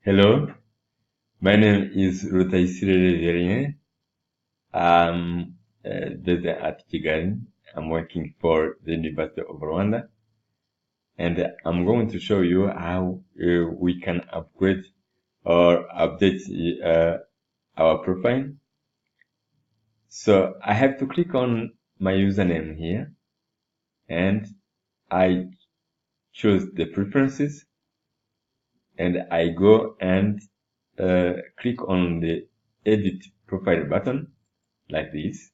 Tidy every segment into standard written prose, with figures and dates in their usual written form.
Hello, my name is Rutaisire Verien. I'm based at Kigali. I'm working for the University of Rwanda, and I'm going to show you how we can upgrade or update our profile. So I have to click on my username here, and I choose the preferences, and I go and click on the edit profile button like this.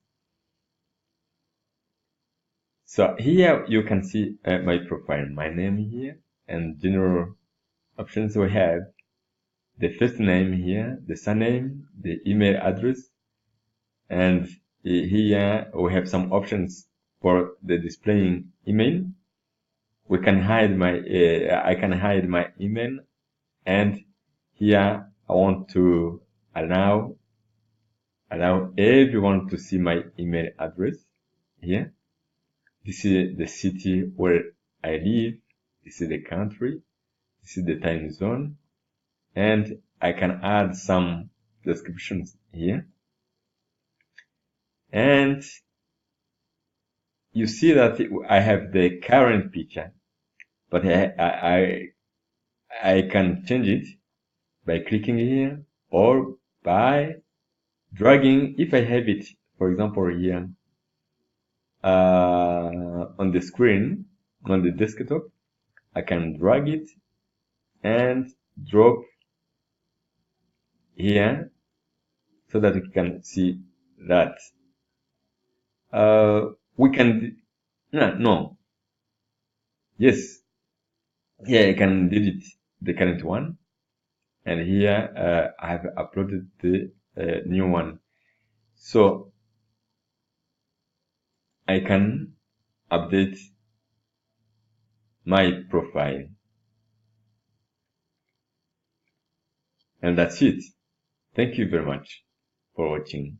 So here you can see my profile, my name here, and general options. We have the first name here, the surname, the email address, and here we have some options for the displaying email. We can hide I can hide my email, and here I want to allow everyone to see my email address here. This is the city where I live. This is the country. This is the time zone. And I can add some descriptions here. And you see that I have the current picture, but I can change it by clicking here or by dragging. If I have it, for example, here on the screen, on the desktop, I can drag it and drop here so that you can see that. We can, no, yes, here I can delete the current one, and here I have uploaded the new one. So I can update my profile. And that's it. Thank you very much for watching.